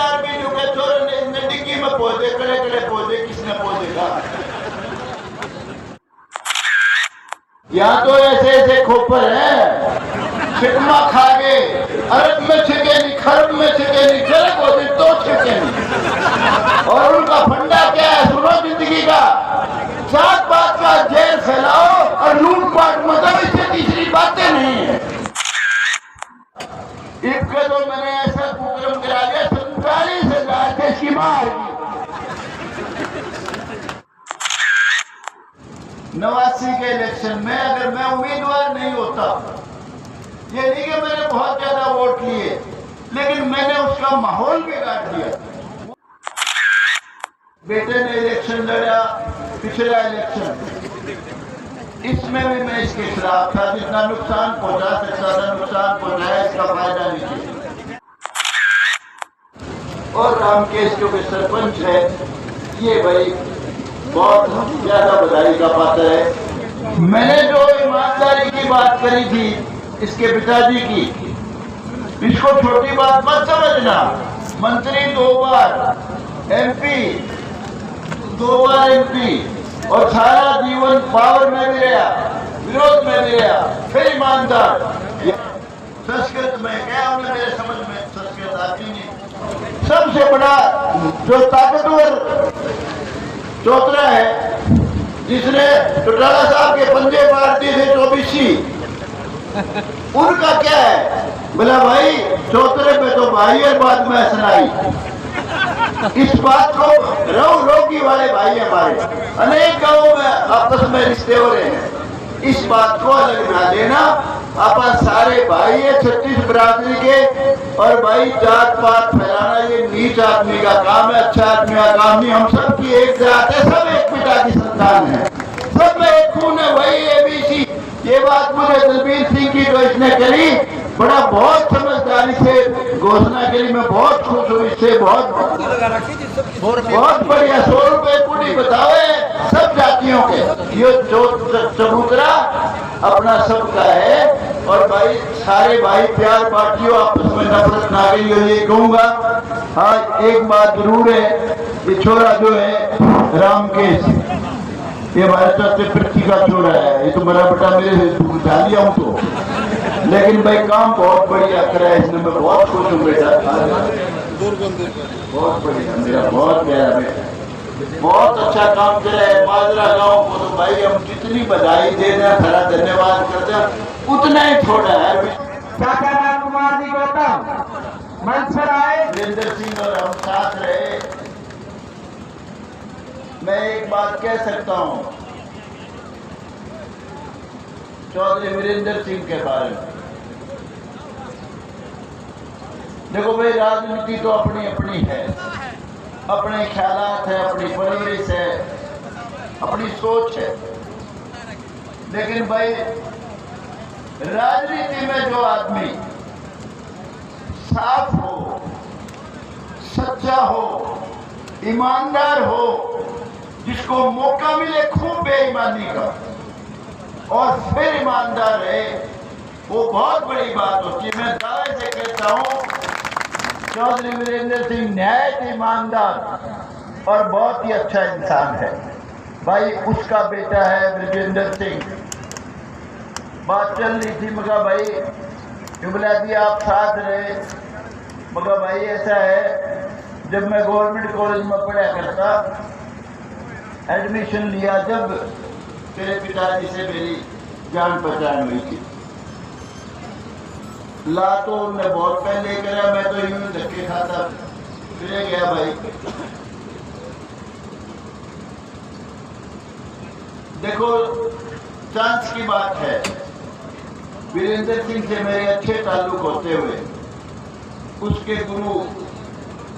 4 बीजों के चोर ने डिग्गी में पौधे कड़े कड़े पौधे किसने पौधेगा? यहाँ तो ऐसे ऐसे खोपर है, छिटमा खा गए, अरब में छिके नहीं, खरब में छिके नहीं, गलत होते तो छिके नहीं। और उनका फंडा क्या है? सुनो जिंदगी का, जात पात का जहर फैलाओ और लूटपाट, मतलब इससे तीसरी बातें नहीं है। इसका तो मैंने ऐसा कुकर्म करा दिया, 47,000 के शिमार की। 89 के इलेक्शन में अगर मैं उम्मीदवार नहीं होता, ये नहीं कि मैंने बहुत ज्यादा वोट लिए, लेकिन मैंने उसका माहौल बिगाड़ दिया। बेटे ने इलेक्शन लड़ा, पिछला इलेक्शन, इसमें भी मैं इसके खिलाफ था। जितना नुकसान पहुंचा सकता था नुकसान पहुंचाया, इसका फायदा नहीं किया। और रामकेश जो कि सरपंच है, ये भाई बहुत ज्यादा बधाई का पात्र है। मैंने जो ईमानदारी की बात करी थी इसके पिताजी की, इसको छोटी बात मत समझना। मंत्री 2 बार, MP 2 बार MP, और सारा जीवन पावर में भी रहा, विरोध में भी रहा, फिर ईमानदार। संस्कृत में क्या उन्हें मेरे समझ में संस्कृत आती नहीं। सबसे बड़ा जो ताकतवर चौधरा है, जिसने चौटाला साहब के पंजे मार दिए थे 24, उनका क्या है? बोला भाई चौधरे में तो भाई है, बाद में सुनाई। इस बात को रोगी वाले भाई हमारे अनेक गांवों में आपस में रिश्ते हो रहे हैं, इस बात को अलग ना देना। अपन सारे भाई है 36 बरादरी के, और भाई जात पात फैलाना ये नीच आदमी का काम है, अच्छा आदमी का काम नहीं। हम सब की एक जात है, सब एक पिता की संतान है, सब में एक खून है, वही ABC। ये बात मुझे दलबीर सिंह की जो इसने करी, बड़ा बहुत समझदारी से घोषणा करी, मैं बहुत खुश हूँ इससे। बहुत बढ़िया। 100 रुपए पूरी बतावे सब जातियों के, ये चबूतरा अपना सबका है। और भाई सारे भाई प्यार बांटियो, आपस में नफरत ना करियो, ये कहूंगा। हाँ एक बात जरूर है, ये छोरा जो है रामकेश, ये हमारे चाचे पृथ्वी का छोरा है, ये तो मेरा बेटा मेरे बचा लिया हूँ तो, लेकिन भाई काम बहुत बढ़िया करा है इसने, मैं बहुत खुश हूँ बेटा, बहुत बढ़िया, मेरा बहुत प्यारा बेटा, बहुत अच्छा काम करा है। माजरा गांव को तो भाई हम जितनी बधाई देना, खरा धन्यवाद करते उतना ही थोड़ा है। काका कुमार जी गौतम मंच पर आए, वीरेंद्र सिंह और हम साथ रहे। मैं एक बात कह सकता हूं चौधरी वीरेंद्र सिंह के बारे में। देखो भाई राजनीति तो अपनी अपनी है, अपने ख्यालात है, अपनी परवरिश है, अपनी सोच है, लेकिन भाई राजनीति में जो आदमी साफ हो, सच्चा हो, ईमानदार हो, जिसको मौका मिले खूब बेईमानी का और फिर ईमानदार है, वो बहुत बड़ी बात होती है। मैं दावे से कहता हूं चौधरी वीरेंद्र सिंह न्यायिक, ईमानदार और बहुत ही अच्छा इंसान है। भाई उसका बेटा है ब्रजेंद्र सिंह। बात चल रही थी, मगर भाई जुबला दिया आप साथ रहे, मगर भाई ऐसा है, जब मैं गवर्नमेंट कॉलेज में पढ़ा करता, एडमिशन लिया जब, तेरे पिताजी से मेरी जान पहचान हुई थी। ला तो उन्होंने बहुत पहले करा, मैं तो यूं धक्के खाता फिर गया भाई। देखो चांस की बात है, वीरेंद्र सिंह से मेरे अच्छे ताल्लुक होते हुए, उसके गुरु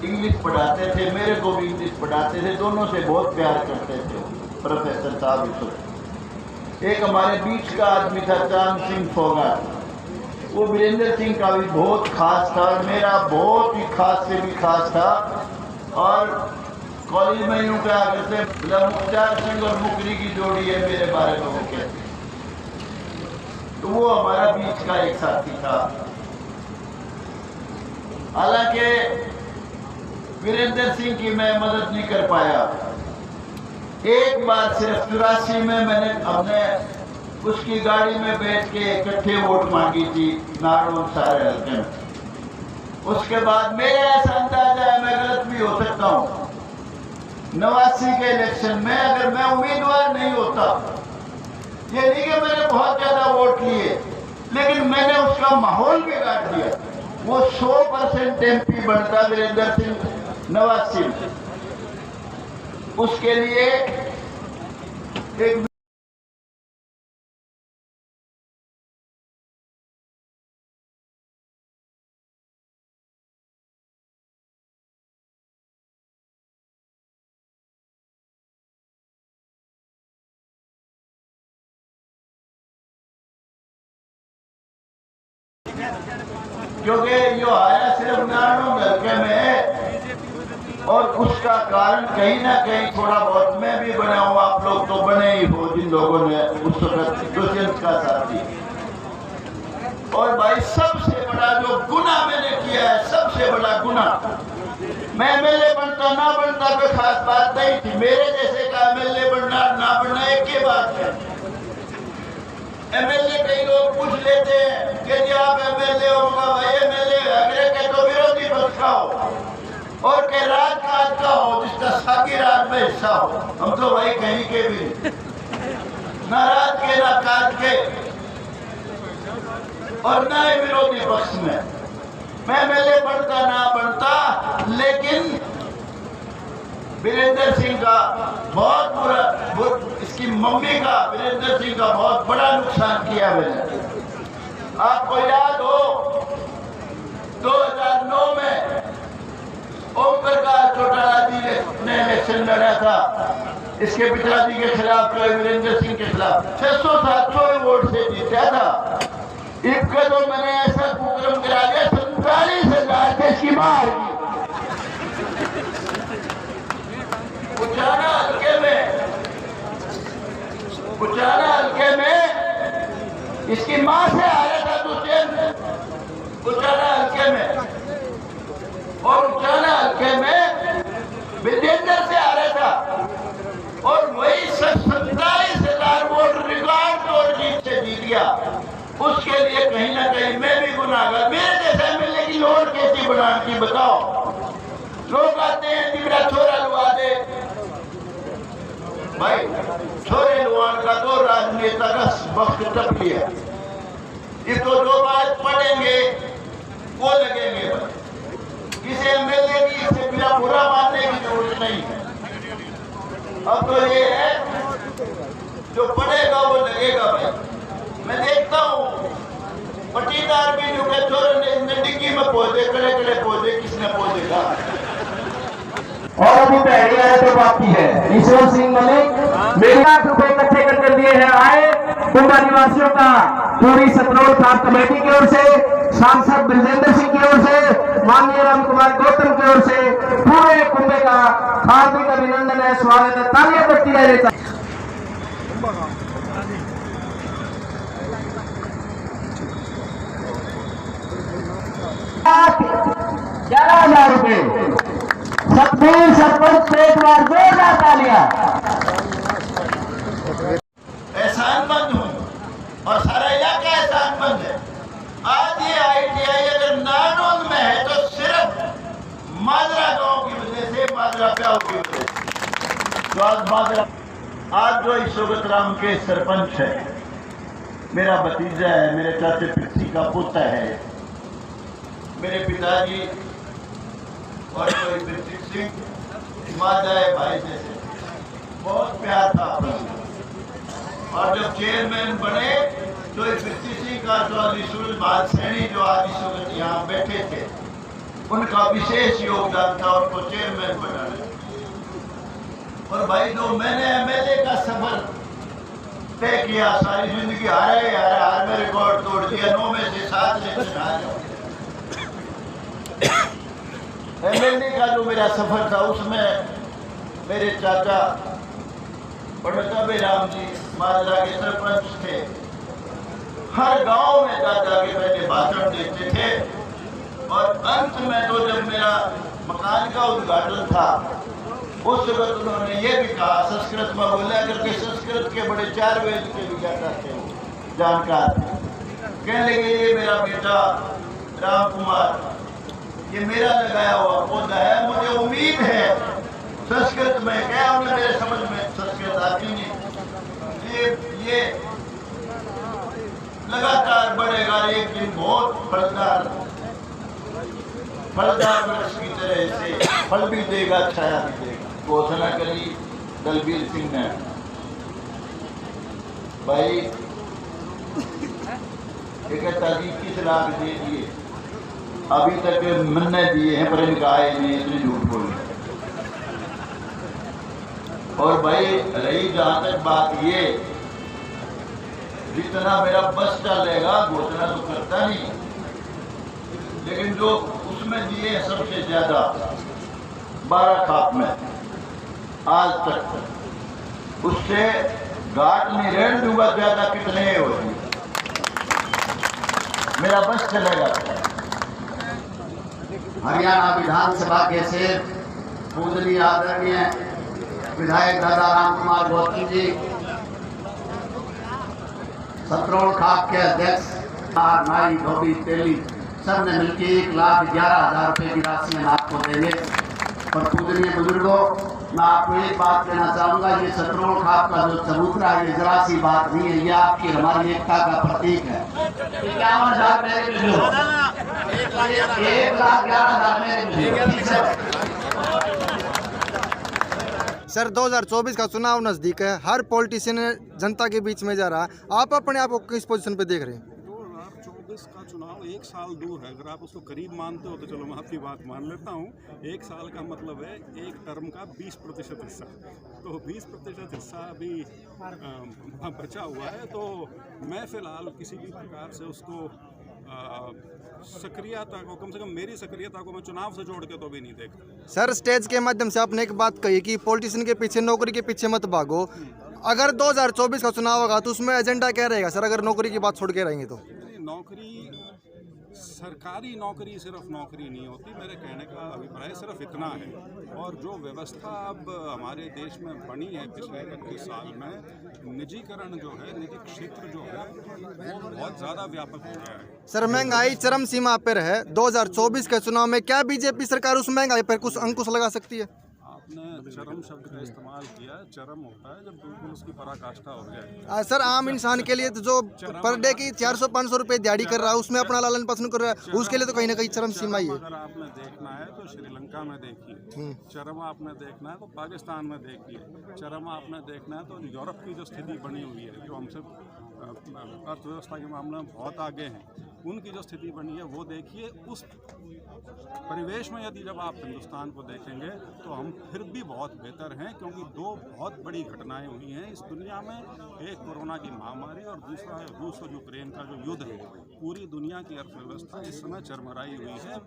इंग्लिश पढ़ाते थे, मेरे को भी इंग्लिश पढ़ाते थे, दोनों से बहुत प्यार करते थे प्रोफेसर साहब। एक हमारे बीच का आदमी था चांद सिंह फोगाट, वो वीरेंद्र सिंह का भी बहुत खास था, मेरा बहुत ही खास से भी खास था। और कॉलेज में यूं कहा करते, मुख्तार सिंह और मुकरी की जोड़ी है मेरे बारे में वो कहते, तो वो हमारा बीच का एक साथी था। हालांकि वीरेंद्र सिंह की मैं मदद नहीं कर पाया। एक बार सिर्फ 84 में मैंने अपने उसकी गाड़ी में बैठ के इकट्ठे वोट मांगी थी नारोन सारे हल्के में। उसके बाद मेरे ऐसा अंदाजा है, मैं गलत भी हो सकता हूँ, 89 के इलेक्शन में अगर मैं उम्मीदवार नहीं होता, ये नहीं कि मैंने बहुत ज्यादा वोट लिए, लेकिन मैंने उसका माहौल बिगाड़ दिया। वो 100% MP बनता वीरेंद्र सिंह 89 में। उसके लिए एक क्योंकि जो आया सिर्फ नारायण हल्के में, और उसका कारण कहीं ना कहीं थोड़ा बहुत मैं भी बना हूँ, आप लोग तो बने ही हो जिन लोगों ने उस वक्त दुष्यंत का साथ दिया। और भाई सबसे बड़ा जो गुनाह मैंने किया है, सबसे बड़ा गुनाह, मैं MLA बनता ना बनता कोई खास बात नहीं थी। मेरे जैसे का MLA बनना ना बनना एक ही बात है। MLA कई लोग पूछ लेते हैं कि जी आप MLA होगा, भाई MLA अगले के तो विरोधी पक्ष का हो और के राजकाज का हो, जिसका साकी राज में हिस्सा हो। हम तो भाई कहीं के भी ना राज के ना काज के और ना ही विरोधी पक्ष में। मैं MLA बनता ना बनता, लेकिन वीरेंद्र सिंह का बहुत बुरा, इसकी मम्मी का वीरेंद्र सिंह का बहुत बड़ा नुकसान किया मैंने। आपको याद हो 2009 में ओम प्रकाश चौटाला जी ने इलेक्शन लड़ा था, इसके पिताजी के खिलाफ, वीरेंद्र सिंह के खिलाफ 600-700 वोट से जीता था। इसका तो मैंने ऐसा कुकर्म करा दिया, 47,000 से इसकी मार की। उचाना हल्के में इसकी मां से आ रहा था दुष्यंत, उचाना हल्के में, और उचाना हल्के में विजेंद्र से आ रहा था, और वही 47,000 वोट रिकॉर्ड तोड़ जीत से जीत गया। उसके लिए कहीं ना कहीं मैं भी गुनाहगार। मेरे जैसा MLA की लोड कैसी बनाने की बताओ। लोग आते हैं कि मेरा छोरा लुआ दे, भाई छोरे लुआन का तो राजनेता का वक्त टप लिया। ये तो जो बात पढ़ेंगे वो लगेंगे। किसी MLA की इससे बिना बुरा मानने की जरूरत नहीं है। अब तो ये है जो पढ़ेगा वो लगेगा। भाई मैं देखता हूँ पटीदार भी जो के छोरे ने डिग्गी में पौधे कड़े पौधे किसने पौधे का। और अभी पहली आए तो बाकी है। ईश्वर सिंह मलिक 1 लाख रुपए इकट्ठे करके दिए हैं। आए कुंभा निवासियों का पूरी सतरोल खास कमेटी की ओर से, सांसद ब्रजेंद्र सिंह की ओर से, माननीय राम कुमार गौतम की ओर से पूरे कुंभे का हार्दिक अभिनंदन है, स्वागत है। तालियां बजती रहे। 11,000 रुपए सतबीर सरपंच से एक बार जोरदार तालियां। एहसानमंद हूँ और सारा इलाका एहसानमंद है। आज ये ITI अगर नानोन में है तो सिर्फ माजरा गांव की वजह से, माजरा प्याऊ की वजह से। तो आज माजरा, आज जो ईश्वरत राम के सरपंच है, मेरा भतीजा है, मेरे चाचे पिछी का पुत्र है, मेरे पिताजी और कोई पृथ्वी सिंह माजाए भाई जैसे बहुत प्यार था अपना। और जब चेयरमैन बने तो पृथ्वी सिंह का चौधरी सूरज भाल सैनी जो आज इस वक्त यहाँ बैठे थे, उनका विशेष योगदान था उनको चेयरमैन बनाने। और भाई जो मैंने MLA का सफर तय किया, सारी जिंदगी हार में रिकॉर्ड तोड़ दिया, 9 में से 7 इलेक्शन हार गया। MLA का जो मेरा सफर था उसमें मेरे चाचा पंडित राम जी माजरा के सरपंच थे। हर गांव में जा के पहले भाषण देते थे और अंत में तो जब मेरा मकान का उद्घाटन था, उस वक्त उन्होंने ये भी कहा, संस्कृत में बोला करके, संस्कृत के बड़े 4 वेद के भी ज्यादा थे जानकार। कहने लगे ये मेरा बेटा राम कुमार, ये मेरा लगाया हुआ पौधा है, मुझे उम्मीद है संस्कृत में क्या उन्हें मेरे समझ में संस्कृत आती नहीं, ये लगातार बढ़ेगा, एक दिन बहुत फलदार वृक्ष की तरह से फल भी देगा, छाया भी देगा। घोषणा करी दलबीर सिंह ने। भाई 21 लाख दे दिए, अभी तक मन्ने दिए हैं पर इनका आए नहीं, इतनी झूठ बोले। और भाई रही जहां तक बात ये, जितना मेरा बस चलेगा घोषणा तो करता नहीं, लेकिन जो उसमें दिए सबसे ज्यादा 12 खाप में आज तक, उससे घाट नहीं रेड़ दूंगा, ज्यादा कितने होगी, मेरा बस चलेगा। हरियाणा विधानसभा के से पूजनीय आदरणीय विधायक दादा राम कुमार गौतम जी, सतरोल खाप के अध्यक्ष नाई धोबी तेली, सब ने मिलकर 1,11,000 रुपये की राशि हम आपको देंगे। और पूजनीय बुजुर्गों, मैं आपको एक बात कहना चाहूँगा, ये सतरोल खाप का जो चबूतरा है, ये जरा सी बात नहीं है, ये आपकी हमारी एकता का प्रतीक है। 51,000 मेरे मिले, 1,11,000 मेरे मिले। सर 2024 का चुनाव नज़दीक है, हर पॉलिटिशियन जनता के बीच में जा रहा है, आप अपने आप को किस पोजीशन पे देख रहे हैं? 2024 का चुनाव 1 साल दूर है, अगर आप उसको करीब मानते हो तो चलो मैं आपकी बात मान लेता हूँ। 1 साल का मतलब है एक टर्म का 20% हिस्सा, तो 20% हिस्सा अभी बचा हुआ है। तो मैं फ़िलहाल किसी भी प्रकार से उसको सक्रियता को, कम से कम मेरी सक्रियता को मैं चुनाव से जोड़ के तो भी नहीं देखता। सर स्टेज के माध्यम से आपने एक बात कही कि पॉलिटिशियन के पीछे, नौकरी के पीछे मत भागो। अगर 2024 का चुनाव होगा तो उसमें एजेंडा क्या रहेगा सर, अगर नौकरी की बात छोड़ के रहेंगे तो? नौकरी, सरकारी नौकरी सिर्फ नौकरी नहीं होती, मेरे कहने का अभिप्राय सिर्फ इतना है। और जो व्यवस्था अब हमारे देश में बनी है पिछले 25 साल में, निजीकरण जो है, निजी क्षेत्र जो है, वो बहुत ज़्यादा व्यापक हो गया है। सर महंगाई चरम सीमा पर है, 2024 के चुनाव में क्या बीजेपी सरकार उस महंगाई पर कुछ अंकुश लगा सकती है? आपने चरम शब्द का इस्तेमाल किया, चरम होता है जब बिल्कुल उसकी पराकाष्ठा हो जाए। सर आम इंसान के लिए तो जो पर डे की 400-500 रुपए दिहाड़ी कर रहा है, उसमें अपना लालन पालन कर रहा है, उसके लिए तो कहीं ना कहीं चरम सीमा ही है। अगर आपने देखना है तो श्रीलंका में देखिए, चरम आपने देखना है तो पाकिस्तान में देखिए, चरम आपने देखना है तो यूरोप की जो स्थिति बनी हुई है, जो हमसे अर्थव्यवस्था के मामले में बहुत आगे हैं, उनकी जो स्थिति बनी है वो देखिए। उस परिवेश में यदि जब आप हिंदुस्तान को देखेंगे तो हम फिर भी बहुत बेहतर हैं, क्योंकि 2 बहुत बड़ी घटनाएं हुई हैं इस दुनिया में, एक कोरोना की महामारी और दूसरा है रूस और यूक्रेन का जो युद्ध है। पूरी दुनिया की अर्थव्यवस्था इस समय चरमराई हुई है।